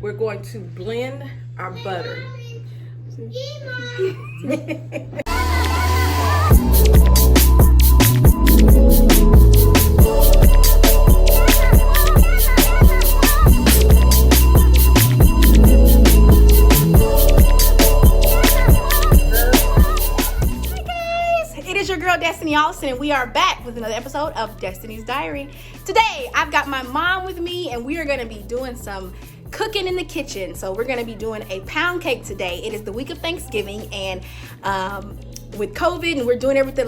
We're going to blend our butter. Destiny Allison, and we are back with another episode of Destiny's Diary. Today, I've got my mom with me, and we are going to be doing some cooking in the kitchen. So we're going to be doing a pound cake today. It is the week of Thanksgiving, and with COVID, and we're doing everything,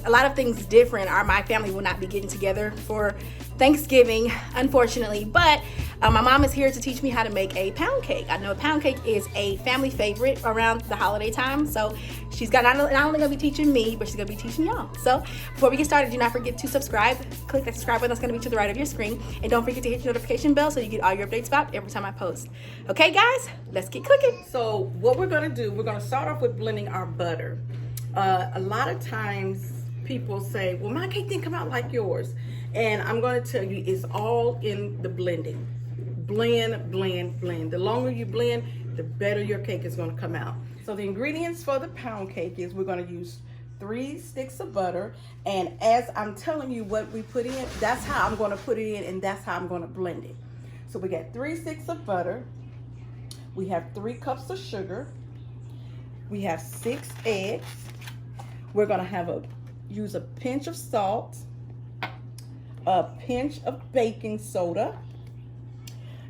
a lot of things different. My family will not be getting together for Thanksgiving, unfortunately, but my mom is here to teach me how to make a pound cake. I know a pound cake is a family favorite around the holiday time, so she's got not only gonna be teaching me, but she's gonna be teaching y'all. So before we get started, do not forget to subscribe. Click that subscribe button that's gonna be to the right of your screen, and don't forget to hit your notification bell so you get all your updates about every time I post. Okay, guys, let's get cooking. So what we're gonna do, we're gonna start off with blending our butter. A lot of times people say, well, my cake didn't come out like yours. And I'm going to tell you, it's all in the blending. Blend, blend, blend. The longer you blend, the better your cake is going to come out. So the ingredients for the pound cake is we're going to use 3 sticks of butter. And as I'm telling you what we put in, that's how I'm going to put it in, and that's how I'm going to blend it. So we got 3 sticks of butter. We have 3 cups of sugar. We have 6 eggs. We're going to use a pinch of salt, a pinch of baking soda.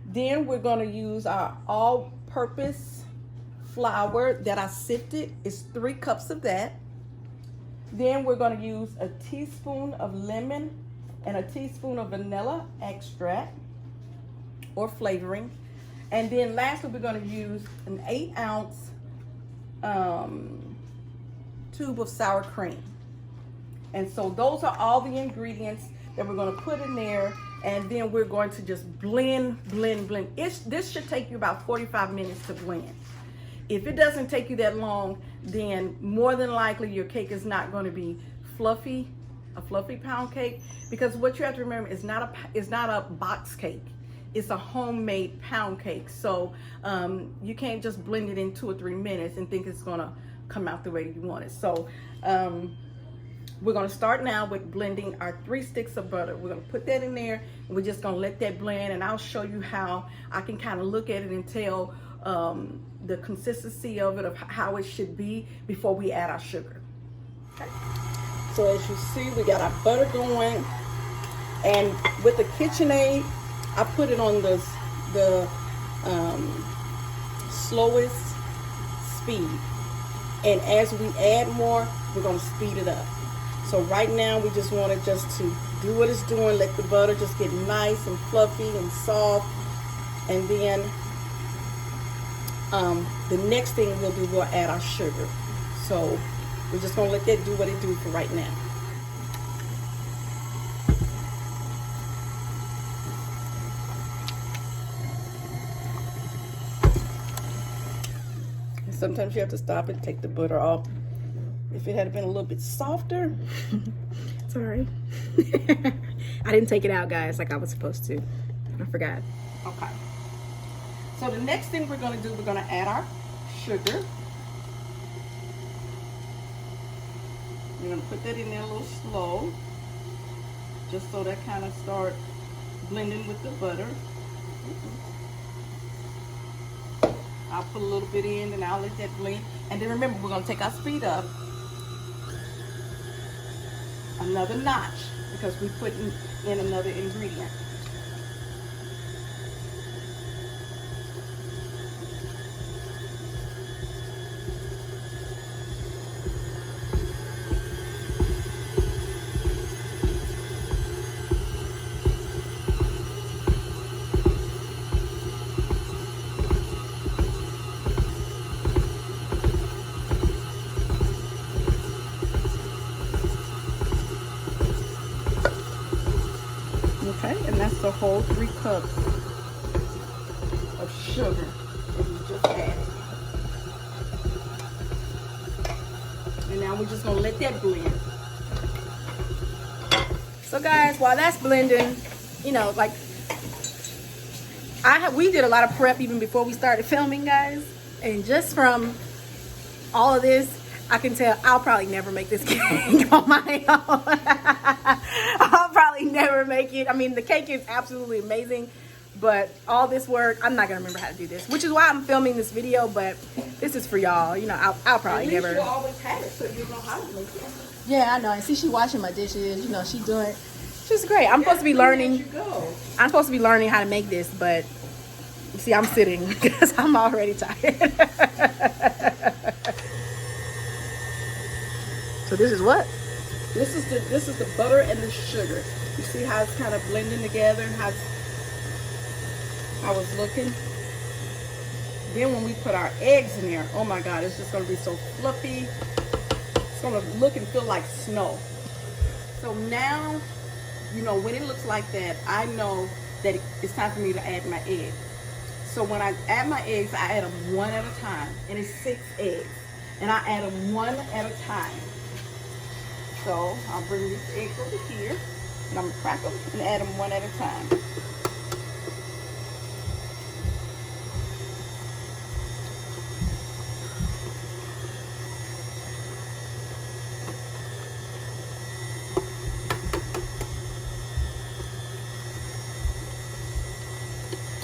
Then we're going to use our all-purpose flour that I sifted. It's 3 cups of that. Then we're going to use a teaspoon of lemon and a teaspoon of vanilla extract or flavoring. And then lastly, we're going to use an 8-ounce tube of sour cream. And so those are all the ingredients that we're going to put in there, and then we're going to just blend, blend, blend. This should take you about 45 minutes to blend. If it doesn't take you that long, then more than likely your cake is not going to be fluffy, a fluffy pound cake, because what you have to remember is not a box cake. It's a homemade pound cake. So you can't just blend it in 2 or 3 minutes and think it's going to come out the way you want it. So we're going to start now with blending our 3 sticks of butter. We're going to put that in there, and we're just going to let that blend, and I'll show you how I can kind of look at it and tell the consistency of it, of how it should be before we add our sugar. Okay. So as you see, we got our butter going, and with the KitchenAid, I put it on the slowest speed, and as we add more, we're going to speed it up. So right now, we just want it just to do what it's doing, let the butter just get nice and fluffy and soft. And then the next thing we'll do, we'll add our sugar. So we're just gonna let that do what it do for right now. And sometimes you have to stop and take the butter off. If it had been a little bit softer. Sorry. I didn't take it out, guys, like I was supposed to. I forgot. Okay. So the next thing we're going to do, we're going to add our sugar. We're going to put that in there a little slow, just so that kind of start blending with the butter. I'll put a little bit in, and I'll let that blend. And then remember, we're going to take our speed up another notch, because we put in another ingredient. And that's the whole 3 cups of sugar that we just added. And now we're just gonna let that blend. So guys, while that's blending, you know, like We did a lot of prep even before we started filming, guys. And just from all of this, I can tell I'll probably never make this cake on my own. I'll probably never make it. I mean, the cake is absolutely amazing, but all this work, I'm not gonna remember how to do this, which is why I'm filming this video. But this is for y'all. You know, I'll probably never. You always had it, so you know how to make it. Yeah, I know. And see, she washing my dishes. You know, she doing. She's great. I'm supposed to be learning. I'm supposed to be learning how to make this, but see, I'm sitting because I'm already tired. So this is what? This is the butter and the sugar. You see how it's kind of blending together, how it's looking. Then when we put our eggs in there, oh my God, it's just gonna be so fluffy. It's gonna look and feel like snow. So now, you know, when it looks like that, I know that it's time for me to add my eggs. So when I add my eggs, I add them one at a time, and it's 6 eggs, and I add them one at a time. So I'll bring these eggs over here, and I'm gonna crack them and add them one at a time.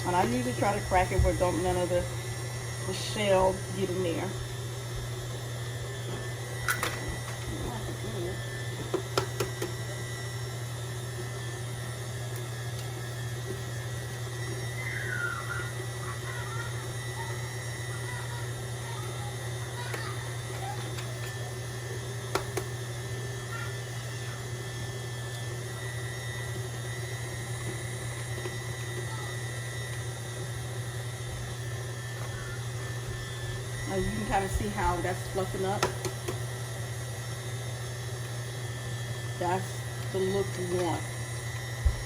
And I usually try to crack it where don't none of the shell get in there. You can kind of see how that's fluffing up. That's the look you want.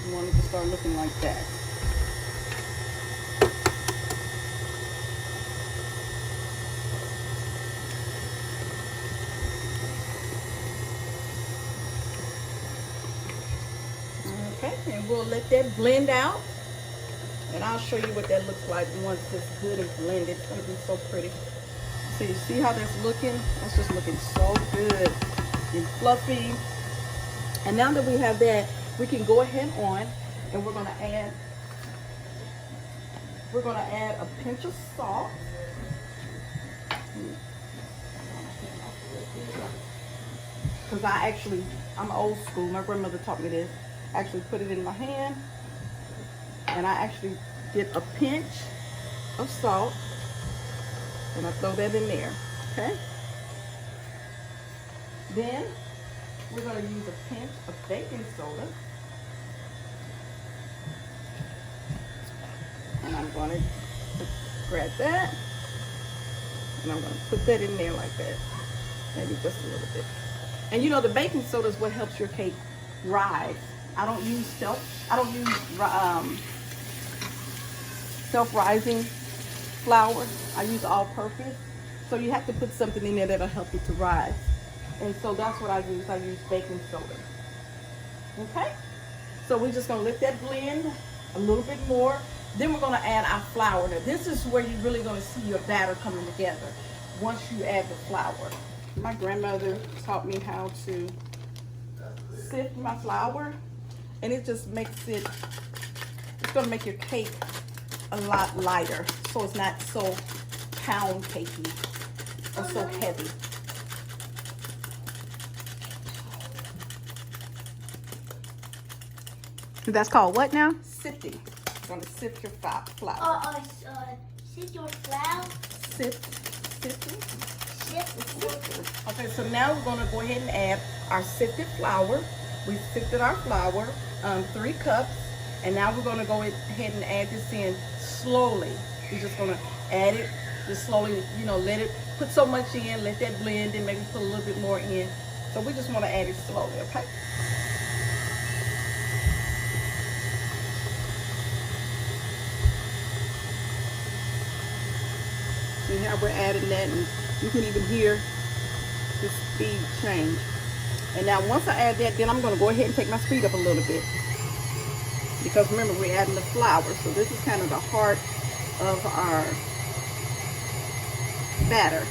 You want it to start looking like that. Okay, and we'll let that blend out. And I'll show you what that looks like once it's good and blended. It's going to be so pretty. So you see how that's looking? That's just looking so good and fluffy. And now that we have that, we can go ahead on and we're gonna add a pinch of salt. Because I'm old school. My grandmother taught me this. I actually put it in my hand and I actually get a pinch of salt. And I throw that in there, okay? Then we're gonna use a pinch of baking soda. And I'm gonna grab that. And I'm gonna put that in there like that. Maybe just a little bit. And you know, the baking soda is what helps your cake rise. I don't use self-rising flour. I use all-purpose. So you have to put something in there that'll help it to rise. And so that's what I use. I use baking soda. Okay? So we're just gonna let that blend a little bit more. Then we're gonna add our flour. Now this is where you're really gonna see your batter coming together once you add the flour. My grandmother taught me how to sift my flour, and it just makes it's gonna make your cake a lot lighter, so it's not so pound cakey or so heavy. That's called what now? Sifting. You're gonna sift your flour. Sift your flour. Sifting. Sift. Okay, so now we're gonna go ahead and add our sifted flour. We sifted our flour, 3 cups, and now we're gonna go ahead and add this in slowly. We're just gonna add it just slowly, you know, let it put so much in, let that blend, and maybe put a little bit more in. So we just wanna add it slowly, okay? See how we're adding that, and you can even hear the speed change. And now once I add that, then I'm gonna go ahead and take my speed up a little bit. because remember we're adding the flour, so this is kind of the heart of our batter.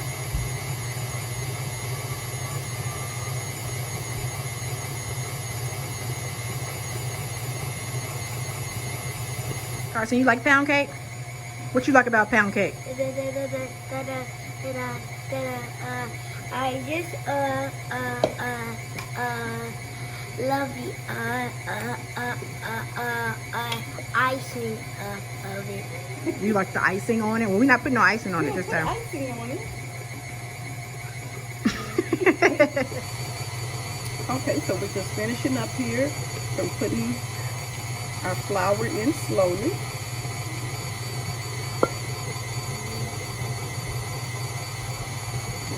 Carson, you like pound cake? What you like about pound cake? I just love the icing of it. You like the icing on it? Well, we're not putting no icing on it this time. Icing on it. Okay, so we're just finishing up here from putting our flour in slowly.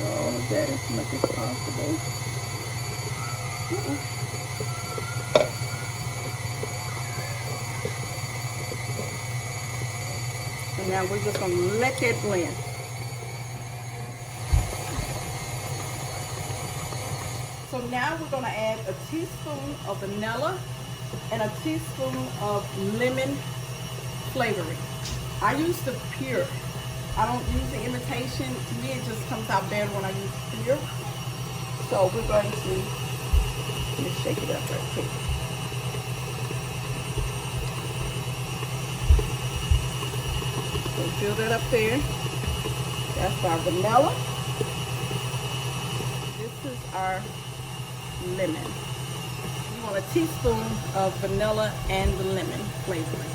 All of that as much as possible. And now we're just going to let that blend. So now we're going to add a teaspoon of vanilla and a teaspoon of lemon flavoring. I use the pure. I don't use the imitation. To me, it just comes out better when I use pure. So we're going to, let me shake it up right quick. So fill that up there. That's our vanilla. This is our lemon. You want a teaspoon of vanilla and the lemon flavoring.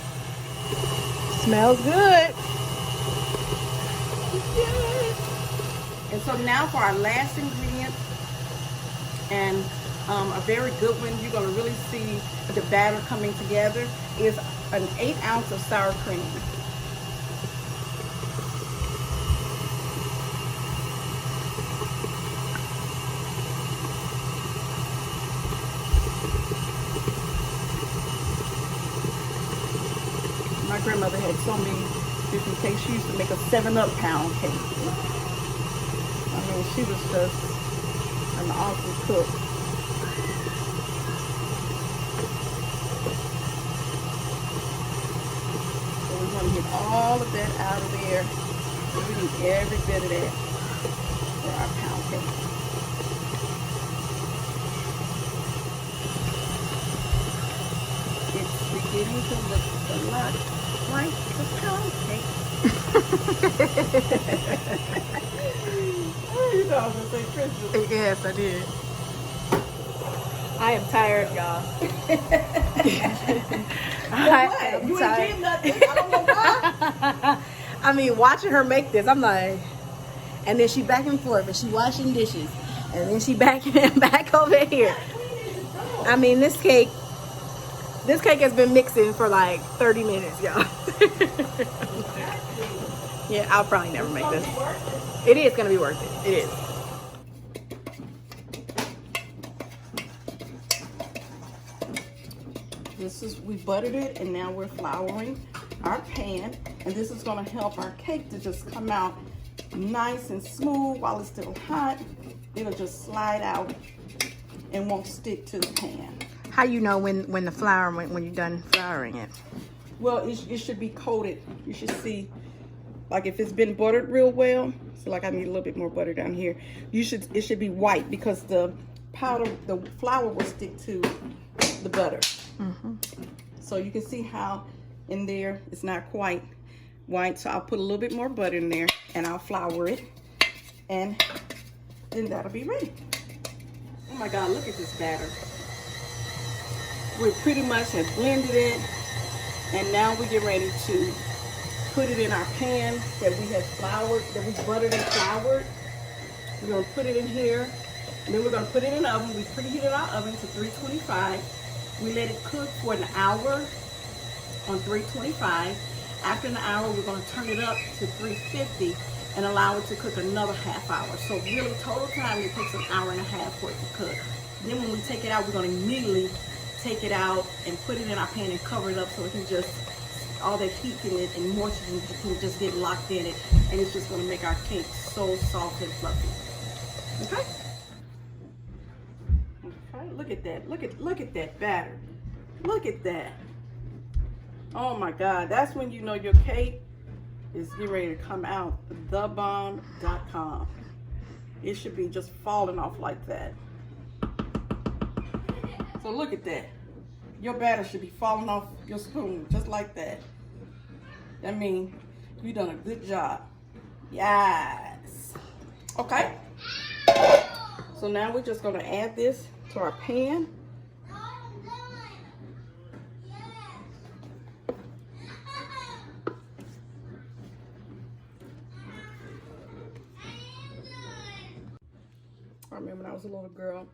Smells good. And so now for our last ingredient, and a very good one, you're going to really see the batter coming together, is an 1/8 ounce of sour cream. My grandmother had so many different cakes. She used to make a 7-up pound cake. I mean, she was just an awesome cook. So we want to get all of that out of there. We need every bit of that for our pound cake. It's beginning to look a lot like the pound cake. You know I was gonna say Christmas. Yes, I did. I am tired, y'all. You ain't did nothing. I don't know why. I mean, watching her make this, I'm like, and then she back and forth, and she washing dishes, and then she back over here. I mean, this cake has been mixing for like 30 minutes, y'all. Yeah, I'll probably never make this. It is gonna be worth it. It is. We buttered it, and now we're flouring our pan, and this is going to help our cake to just come out nice and smooth while it's still hot. It'll just slide out and won't stick to the pan. How you know when the flour, when you're done flouring it? Well, it should be coated. You should see, like if it's been buttered real well. So like I need a little bit more butter down here. It should be white because the flour will stick to the butter. Mm-hmm. So you can see how in there it's not quite white. So I'll put a little bit more butter in there and I'll flour it, and then that'll be ready. Oh my God, look at this batter. We pretty much have blended it, and now we get ready to put it in our pan that we have floured, that we buttered and floured. We're gonna put it in here, and then we're gonna put it in the oven. We preheated our oven to 325. We let it cook for an hour on 325. After an hour, we're going to turn it up to 350 and allow it to cook another half hour. So really, total time, it takes an hour and a half for it to cook. Then when we take it out, we're going to immediately take it out and put it in our pan and cover it up so it can just, all that heat in it and moisture can just get locked in it. And it's just going to make our cake so soft and fluffy. Okay? Look at that. Look at that batter. Look at that. Oh my God, that's when you know your cake is getting ready to come out. Thebomb.com. It should be just falling off like that. So look at that. Your batter should be falling off your spoon just like that. That means you done a good job. Yes. Okay. So now we're just gonna add this to our pan. I remember when I was a little girl,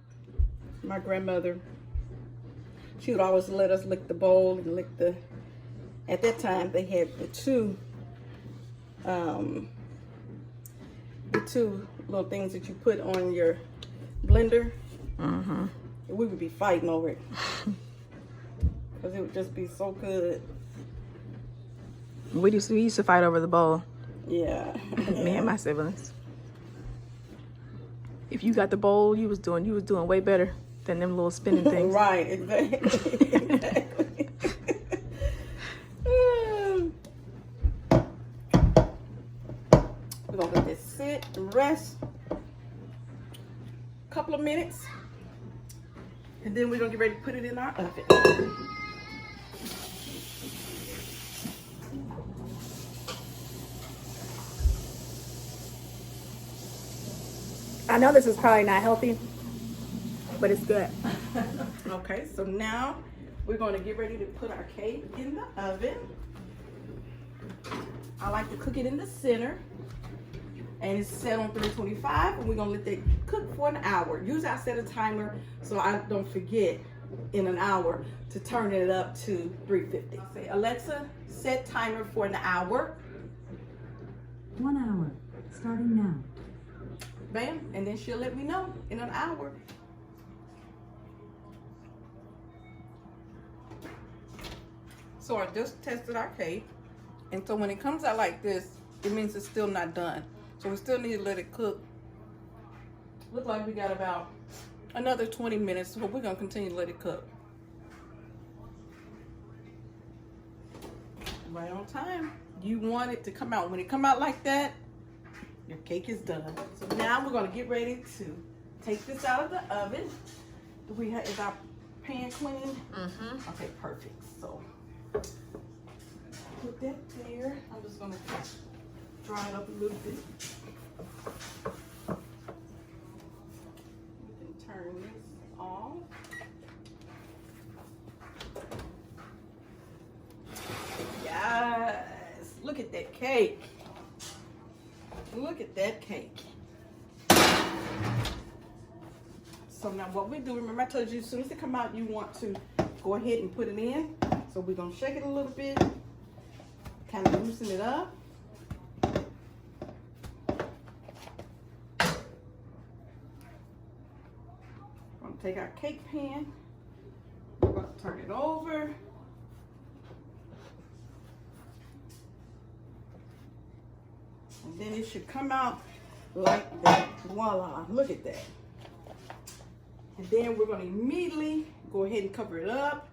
my grandmother, she would always let us lick the bowl and lick the, at that time they had the two little things that you put on your blender. Mm-hmm. And we would be fighting over it. Because it would just be so good. We used to fight over the bowl. Yeah. Me and my siblings. If you got the bowl, you was doing way better than them little spinning things. Right, exactly. Exactly. We're gonna let this sit and rest a couple of minutes, and then we're gonna get ready to put it in our oven. I know this is probably not healthy, but it's good. Okay, so now we're going to get ready to put our cake in the oven. I like to cook it in the center, and it's set on 325, and we're going to let that cook for an hour. Usually I set a timer so I don't forget in an hour to turn it up to 350. Say, Alexa, set timer for an hour. 1 hour, starting now. Bam, and then she'll let me know in an hour. So I just tested our cake, and so when it comes out like this, it means it's still not done. So we still need to let it cook. Look like we got about another 20 minutes, so we're gonna continue to let it cook. Right on time. You want it to come out. When it come out like that, your cake is done. So now we're gonna get ready to take this out of the oven. Is our pan clean? Mm-hmm. Okay, perfect. So put that there. I'm just gonna dry it up a little bit. We can turn this off. Yes, look at that cake. Look at that cake. So now what we do, remember I told you as soon as it come out, you want to go ahead and put it in. So we're gonna shake it a little bit, kind of loosen it up. We're gonna take our cake pan, we're gonna turn it over. And then it should come out like that. Voila, look at that. And then we're gonna immediately go ahead and cover it up.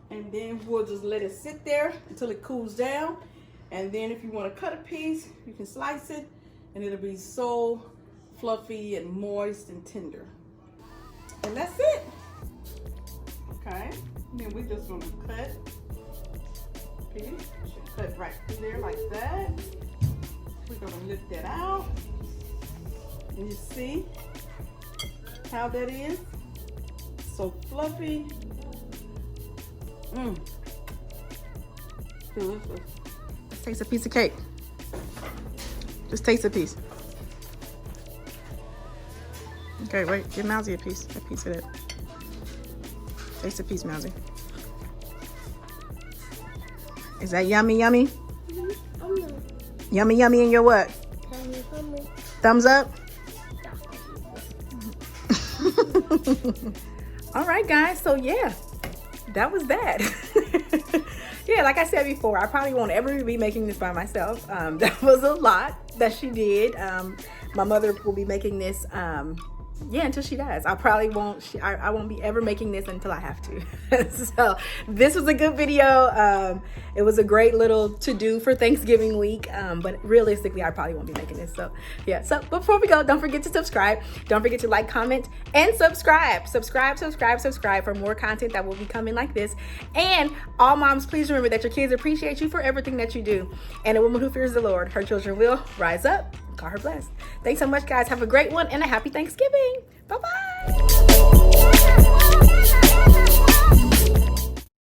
And then we'll just let it sit there until it cools down. And then if you wanna cut a piece, you can slice it and it'll be so fluffy and moist and tender. And that's it. Okay, and then we're just gonna cut. Okay, should cut right through there like that. We're gonna lift that out. And you see how that is? So fluffy. Delicious. Let's taste a piece of cake. Just taste a piece. Okay, wait. Give Mousy a piece of that. Taste a piece, Mousy. Is that yummy, yummy? Yummy, yummy in your what? Thumbs up? All right, guys. So, yeah, that was that. Yeah, like I said before, I probably won't ever be making this by myself. That was a lot that she did. My mother will be making this yeah, until she dies. I probably won't. I won't be ever making this until I have to. So this was a good video. It was a great little to do for Thanksgiving week. But realistically, I probably won't be making this. So yeah. So before we go, don't forget to subscribe. Don't forget to like, comment, and subscribe. Subscribe for more content that will be coming like this. And all moms, please remember that your kids appreciate you for everything that you do. And a woman who fears the Lord, her children will rise up. Call her blessed. Thanks so much, guys. Have a great one and a happy Thanksgiving. Bye-bye.